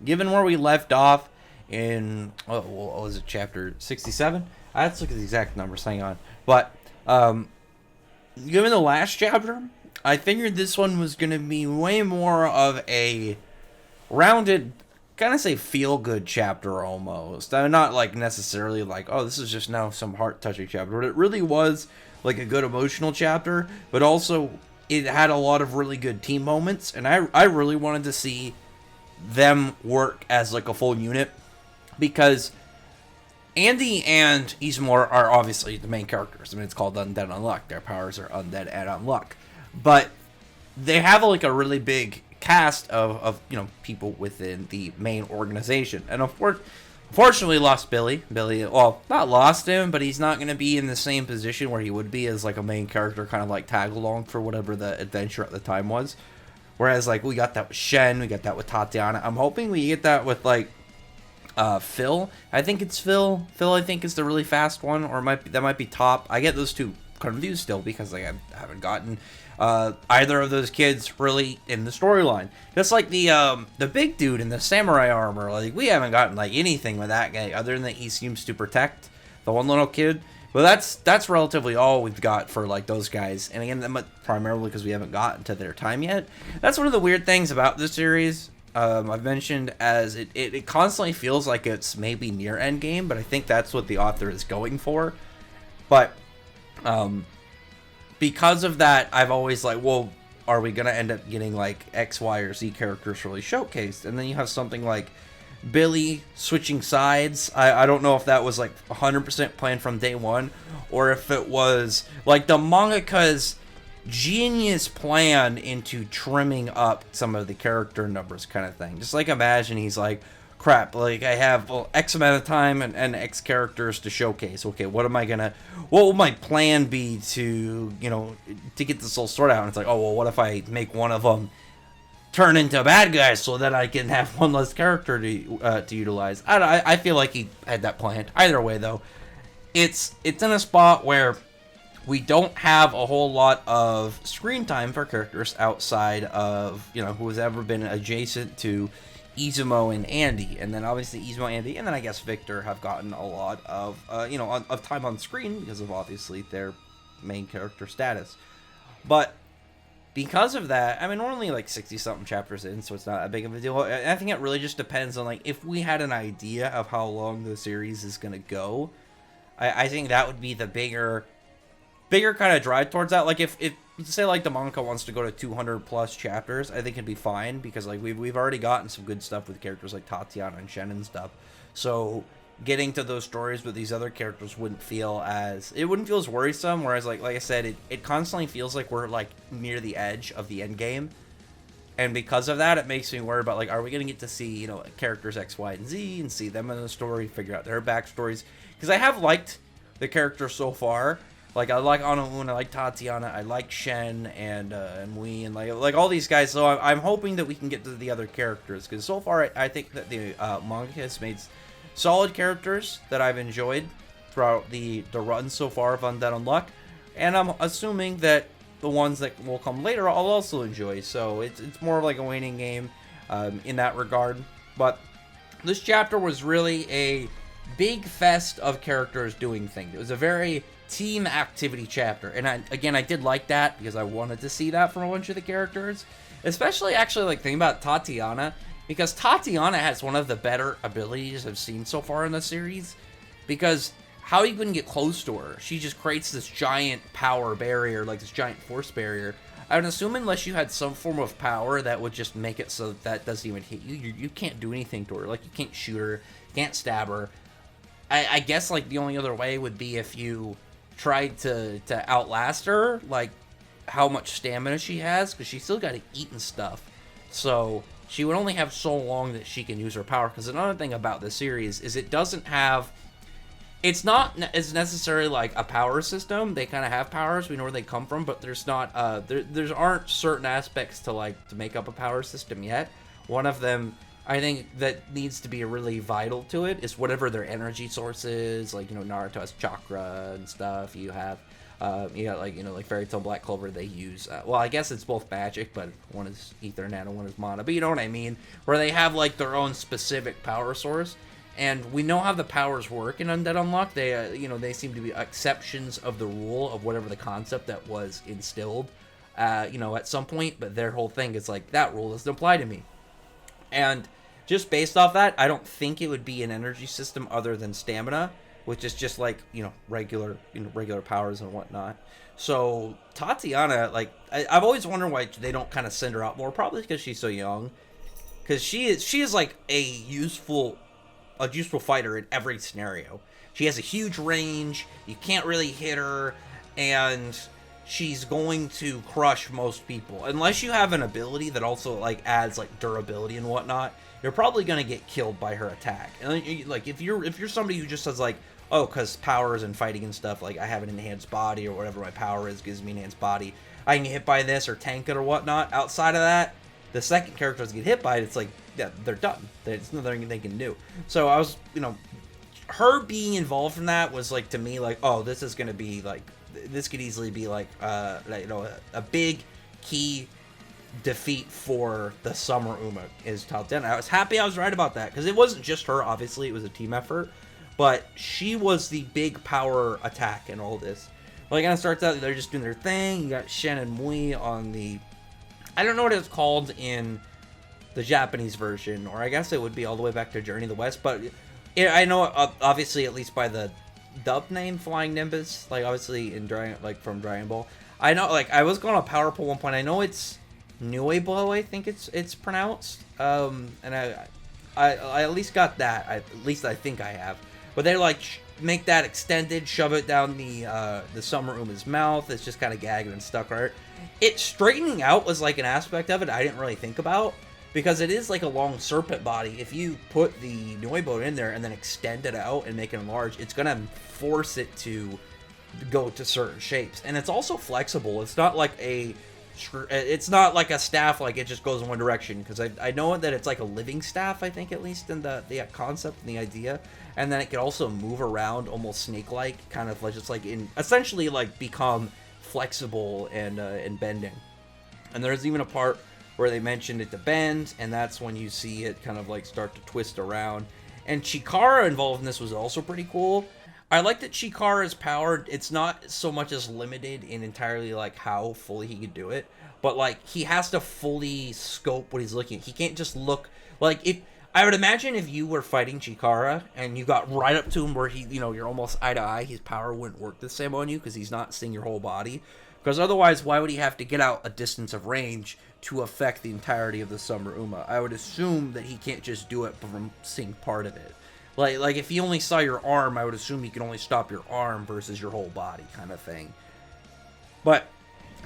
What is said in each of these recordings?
given where we left off in, what was it, chapter 67? I have to look at the exact numbers, hang on. But, given the last chapter, I figured this one was going to be way more of a rounded, kind of say feel-good chapter almost. Not like necessarily like, oh, this is just now some heart-touching chapter, but it really was like a good emotional chapter, but also it had a lot of really good team moments, and I really wanted to see them work as like a full unit, because Andy and Ismore are obviously the main characters. I mean, it's called Undead Unluck. Their powers are Undead and Unluck. But they have like a really big cast of people within the main organization. And unfortunately lost Billy. Billy, well, not lost him, but he's not going to be in the same position where he would be as like a main character, kind of like tag along for whatever the adventure at the time was. Whereas like we got that with Shen, we got that with Tatiana. I'm hoping we get that with like Phil. I think it's Phil. Phil, I think, is the really fast one, or that might be Top. I get those two confused still because I haven't gotten either of those kids really in the storyline. Just like the big dude in the samurai armor, like we haven't gotten like anything with that guy other than that he seems to protect the one little kid. But that's relatively all we've got for like those guys, and again, primarily because we haven't gotten to their time yet. That's one of the weird things about this series. I've mentioned as it constantly feels like it's maybe near endgame, but I think that's what the author is going for. But because of that, I've always like, well, are we gonna end up getting like X, Y, or Z characters really showcased? And then you have something like Billy switching sides. I don't know if that was like 100% planned from day one, or if it was like the mangaka's genius plan into trimming up some of the character numbers kind of thing. Just like imagine he's like, crap, like I have X amount of time and X characters to showcase. Okay, what will my plan be to get this all sorted out? And it's like, oh well, what if I make one of them turn into a bad guy so that I can have one less character to utilize? I feel like he had that planned. Either way though, it's in a spot where we don't have a whole lot of screen time for characters outside of, who has ever been adjacent to Izumo and Andy. And then obviously Izumo, Andy, and then I guess Victor have gotten a lot of, of time on screen because of obviously their main character status. But because of that, I mean, we're only like 60-something chapters in, so it's not that big of a deal. I think it really just depends on, like, if we had an idea of how long the series is going to go, I think that would be the bigger kind of drive towards that. Like if say like the manga wants to go to 200 plus chapters, I think it'd be fine, because like we've already gotten some good stuff with characters like Tatiana and Shen and stuff. So getting to those stories with these other characters wouldn't feel as worrisome. Whereas like I said, it constantly feels like we're like near the edge of the end game. And because of that, it makes me worry about, like, are we going to get to see, characters X, Y, and Z and see them in the story, figure out their backstories? Because I have liked the characters so far. Like, I like Anaun, I like Tatiana, I like Shen, and Mui, and like all these guys. So I'm hoping that we can get to the other characters, because so far I think that the manga has made solid characters that I've enjoyed throughout the run so far of Undead Unluck, and I'm assuming that the ones that will come later I'll also enjoy. So it's more like a waiting game in that regard. But this chapter was really a big fest of characters doing things. It was a very team activity chapter, and I did like that, because I wanted to see that from a bunch of the characters, especially actually like thinking about Tatiana, because Tatiana has one of the better abilities I've seen so far in the series. Because how you can get close to her, she just creates this giant power barrier, like this giant force barrier. I would assume unless you had some form of power that would just make it so that doesn't even hit you, you can't do anything to her. Like, you can't shoot her, you can't stab her. I guess like the only other way would be if you tried to outlast her, like how much stamina she has, because she's still got to eat and stuff. So she would only have so long that she can use her power. Because another thing about this series is it's not as necessarily like a power system. They kind of have powers, we know where they come from, but there's not there aren't certain aspects to make up a power system yet. One of them, I think, that needs to be really vital to it is whatever their energy source is. Like, Naruto has chakra and stuff. You have You got like like Fairy Tail Black Clover. They use well, I guess it's both magic, but one is Ether Nano, one is Mana. But you know what I mean, where they have like their own specific power source. And we know how the powers work in Undead Unluck. They, they seem to be exceptions of the rule of whatever the concept that was instilled, at some point. But their whole thing is like, that rule doesn't apply to me. And just based off that, I don't think it would be an energy system other than stamina, which is just like, regular powers and whatnot. So Tatiana, like, I've always wondered why they don't kind of send her out more. Probably because she's so young. Because she is like a useful fighter in every scenario. She has a huge range, you can't really hit her, and she's going to crush most people. Unless you have an ability that also like adds like durability and whatnot, you're probably going to get killed by her attack. And like if you're somebody who just says like, oh, because powers and fighting and stuff, like I have an enhanced body or whatever my power is gives me an enhanced body, I can get hit by this or tank it or whatnot. Outside of that, the second characters get hit by it, it's like, yeah, they're done. There's nothing they can do. So I was, her being involved in that was like, to me, like, oh, this is going to be like, this could easily be like, a big key defeat for the Summer Uma is top 10. I was happy I was right about that, because it wasn't just her, obviously, it was a team effort, but she was the big power attack in all this. Like, and it starts out, they're just doing their thing. You got Shen and Mui on the, I don't know what it's called in the Japanese version, or I guess it would be all the way back to Journey to the West, but I know, obviously, at least by the dub name, Flying Nimbus, like, obviously, in from Dragon Ball. I know, like, I was going on Power Pull one point, I know it's Nueblo, I think it's pronounced, and I at least got that, at least I think I have, but they, like, make that extended, shove it down the Summer Uma's mouth, it's just kind of gagged and stuck, right? It straightening out was, like, an aspect of it I didn't really think about, because it is like a long serpent body. If you put the Nuebo in there and then extend it out and make it enlarge, it's going to force it to go to certain shapes. And it's also flexible. It's not like a staff like it just goes in one direction. Because I know that it's like a living staff, I think, at least in the concept and the idea. And then it can also move around almost snake-like, kind of like just like essentially like become flexible and bending. And there's even a part where they mentioned it to bend, and that's when you see it kind of like start to twist around. And Chikara involved in this was also pretty cool. I like that Chikara's power, it's not so much as limited in entirely like how fully he could do it, but like he has to fully scope what he's looking at. He can't just look like, if I would imagine if you were fighting Chikara and you got right up to him where he, you're almost eye to eye, his power wouldn't work the same on you because he's not seeing your whole body. Because otherwise, why would he have to get out a distance of range to affect the entirety of the Summer Uma? I would assume that he can't just do it from seeing part of it. Like if he only saw your arm, I would assume he can only stop your arm versus your whole body kind of thing. But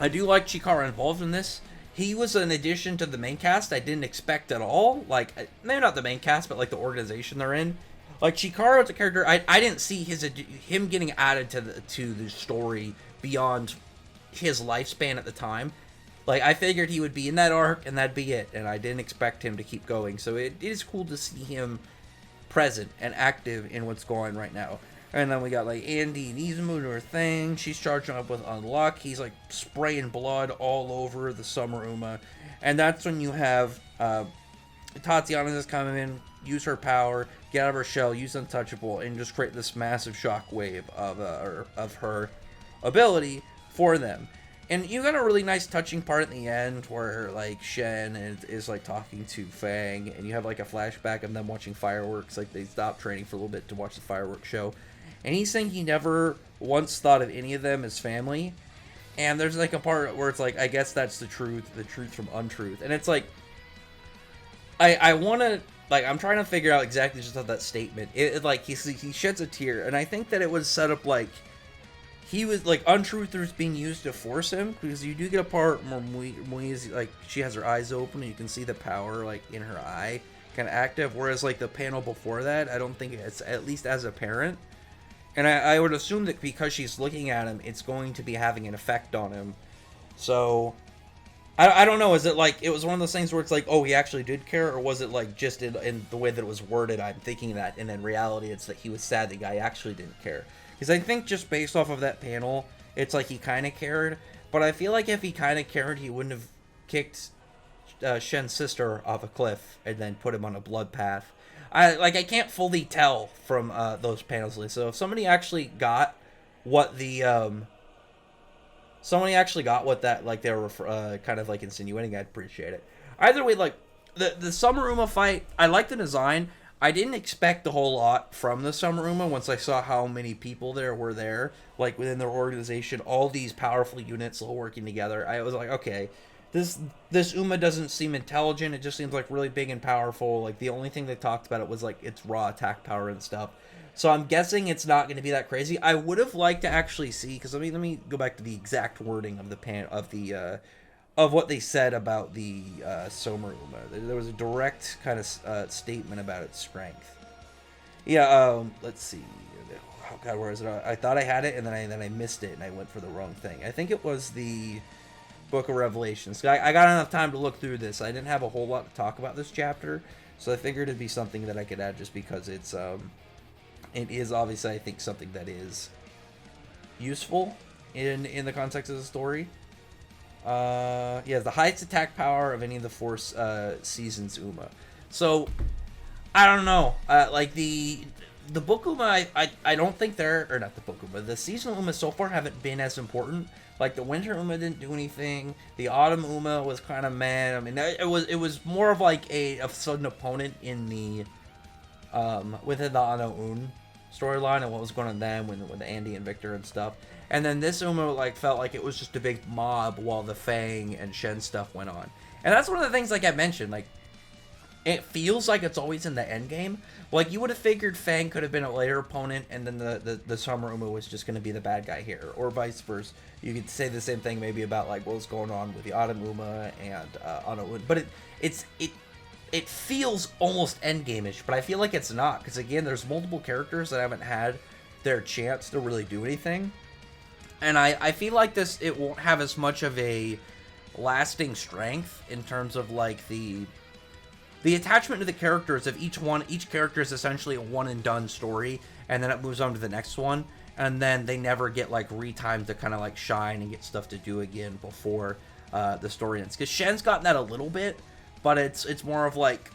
I do like Chikara involved in this. He was an addition to the main cast I didn't expect at all. Like, maybe not the main cast, but like the organization they're in. Like, Chikara as a character, I didn't see him getting added to the story beyond his lifespan at the time. Like, I figured he would be in that arc and that'd be it, and I didn't expect him to keep going. So it is cool to see him present and active in what's going on right now. And then we got like Andy and Izumu doing her thing. She's charging up with Unluck. He's like spraying blood all over the Summer Uma. And that's when you have Tatiana just come in, use her power, get out of her shell, use Untouchable, and just create this massive shockwave of her ability for them. And you got a really nice touching part at the end where like Shen is like talking to Fang, and you have like a flashback of them watching fireworks. Like they stopped training for a little bit to watch the fireworks show, and he's saying he never once thought of any of them as family. And there's like a part where it's like, I guess that's the truth from untruth. And it's like, I want to, like, I'm trying to figure out exactly just how that statement, it like, he sheds a tear. And I think that it was set up like, he was, like, untruthers being used to force him. Because you do get a part where Mui is, like, she has her eyes open and you can see the power, like, in her eye kind of active. Whereas, like, the panel before that, I don't think it's at least as apparent. And I would assume that because she's looking at him, it's going to be having an effect on him. So, I don't know. Is it like, it was one of those things where it's like, oh, he actually did care? Or was it like, just in the way that it was worded, I'm thinking that. And in reality, it's that he was sad the guy actually didn't care. Because I think just based off of that panel, it's like he kind of cared. But I feel like if he kind of cared, he wouldn't have kicked Shen's sister off a cliff and then put him on a blood path. I can't fully tell from those panels. So if somebody actually got what that like they were kind of like insinuating, I'd appreciate it. Either way, like the Summer Uma fight, I like the design. I didn't expect a whole lot from the Summer Uma once I saw how many people there were there, like within their organization, all these powerful units all working together. I was like, okay, this Uma doesn't seem intelligent. It just seems like really big and powerful. Like the only thing they talked about it was like its raw attack power and stuff. So I'm guessing it's not going to be that crazy. I would have liked to actually see, because let me go back to the exact wording of of what they said about the Summer Uma. There was a direct kind of statement about its strength. Yeah, let's see. Oh God, where is it? I thought I had it, and then I missed it, and I went for the wrong thing. I think it was the Book of Revelations. I got enough time to look through this. I didn't have a whole lot to talk about this chapter, so I figured it'd be something that I could add just because it is obviously, I think, something that is useful in the context of the story. Yeah, the highest attack power of any of the four seasons Uma. So I don't know. Like the book Uma, I don't think or not the book Uma. The seasonal Uma so far haven't been as important. Like the winter Uma didn't do anything. The autumn Uma was kind of mad. I mean, it was more of like a sudden opponent in the within the Ano Un storyline and what was going on then with Andy and Victor and stuff. And then this Uma like felt like it was just a big mob while the Fang and Shen stuff went on. And that's one of the things like I mentioned, like it feels like it's always in the end game. Like you would have figured Fang could have been a later opponent and then the Summer Uma was just going to be the bad guy here, or vice versa. You could say the same thing maybe about like what was going on with the Autumn Uma and Ano Un. But it feels almost endgame-ish, but I feel like it's not, because again, there's multiple characters that haven't had their chance to really do anything. And I feel like it won't have as much of a lasting strength in terms of like the attachment to the characters of each character is essentially a one and done story, and then it moves on to the next one, and then they never get like retimed to kind of like shine and get stuff to do again before the story ends. Because Shen's gotten that a little bit, but it's more of like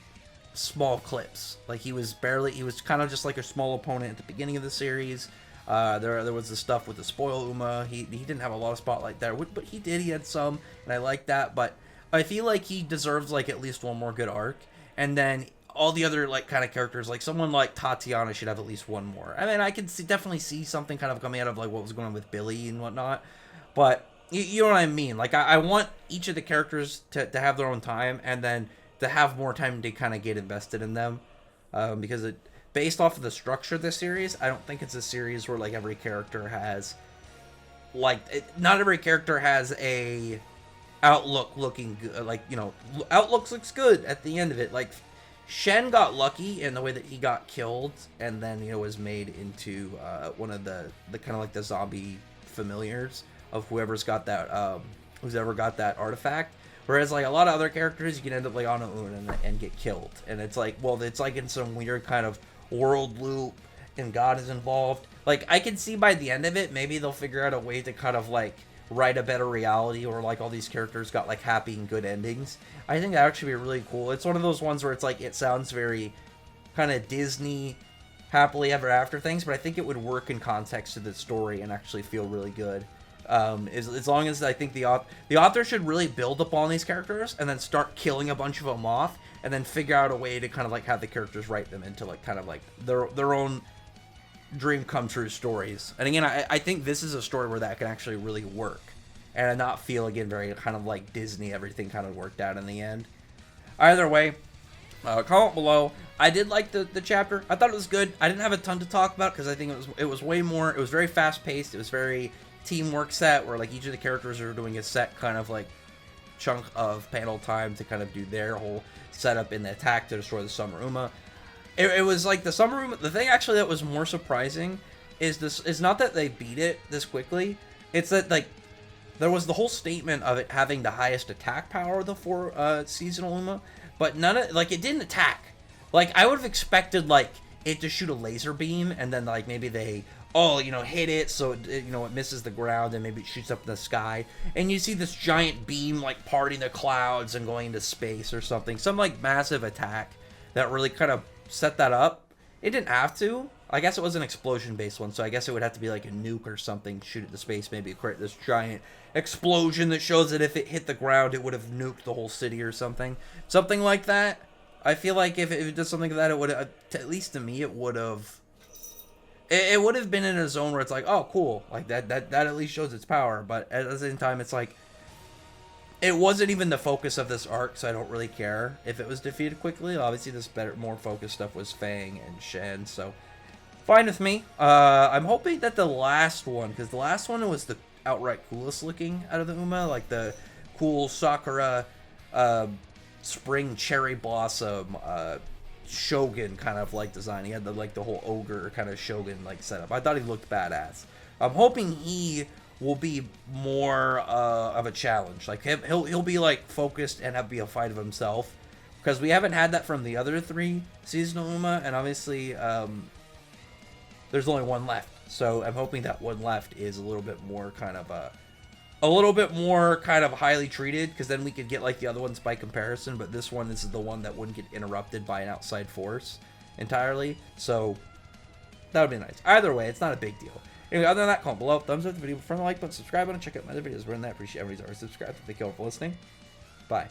small clips. Like he was kind of just like a small opponent at the beginning of the series. There was the stuff with the spoil Uma. He didn't have a lot of spotlight there, but he did. He had some, and I like that. But I feel like he deserves like at least one more good arc. And then all the other like kind of characters, like someone like Tatiana should have at least one more. I mean, I could definitely see something kind of coming out of like what was going on with Billy and whatnot. But you know what I mean? Like I want each of the characters to have their own time, and then to have more time to kind of get invested in them, because based off of the structure of the series, I don't think it's a series where like every character has not every character has a outlook looking good. Like, you know, outlook looks good at the end of it. Like Shen got lucky in the way that he got killed and then, you know, was made into one of the kind of like the zombie familiars of whoever's got that who's ever got that artifact. Whereas like a lot of other characters, you can end up like on a Un and get killed, and it's like, well, it's like in some weird kind of world loop and God is involved. Like I can see by the end of it, maybe they'll figure out a way to kind of like write a better reality, or like all these characters got like happy and good endings. I think that actually be really cool. It's one of those ones where it's like it sounds very kind of Disney happily ever after things, but I think it would work in context to the story and actually feel really good. As long as I think the author should really build upon these characters and then start killing a bunch of them off, and then figure out a way to kind of like have the characters write them into like kind of like their own dream come true stories. And again, I think this is a story where that can actually really work and not feel again very kind of like Disney, everything kind of worked out in the end. Either way, comment below. I did like the chapter. I thought it was good. I didn't have a ton to talk about because I think it was way more, it was very fast paced. It was very teamwork set where like each of the characters are doing a set kind of like chunk of panel time to kind of do their whole setup in the attack to destroy the Summer Uma. It was like the Summer Uma. The thing actually that was more surprising is not that they beat it this quickly. It's that like there was the whole statement of it having the highest attack power of the four seasonal Uma, but none of like it didn't attack. Like I would have expected like it to shoot a laser beam and then like maybe they oh, you know, hit it so it you know, it misses the ground and maybe it shoots up in the sky, and you see this giant beam like parting the clouds and going into space or something, some like massive attack that really kind of set that up. It didn't have to. I guess it was an explosion based one, so I guess it would have to be like a nuke or something, shoot it to space, maybe create this giant explosion that shows that if it hit the ground it would have nuked the whole city or something like that. I feel like if it did something like that, it would, at least to me, it would have. It would have been in a zone where it's like, oh, cool, like that at least shows its power. But at the same time, it's like, it wasn't even the focus of this arc, so I don't really care if it was defeated quickly. Obviously, this more focused stuff was Fang and Shen, so fine with me. I'm hoping that the last one, because the last one was the outright coolest looking out of the Uma, like the cool Sakura spring cherry blossom shogun kind of like design. He had the like the whole ogre kind of shogun like setup. I thought he looked badass. I'm hoping he will be more of a challenge. Like he'll be like focused and be a fight of himself, because we haven't had that from the other 3 seasonal Uma, and obviously there's only one left. So I'm hoping that one left is a little bit more kind of highly treated, because then we could get like the other ones by comparison. But this is the one that wouldn't get interrupted by an outside force entirely. So that would be nice. Either way, it's not a big deal. Anyway, other than that, comment below, thumbs up the video, from the like button, subscribe button, check out my other videos. We're in that. Appreciate everybody's already subscribed. Thank you all for listening. Bye.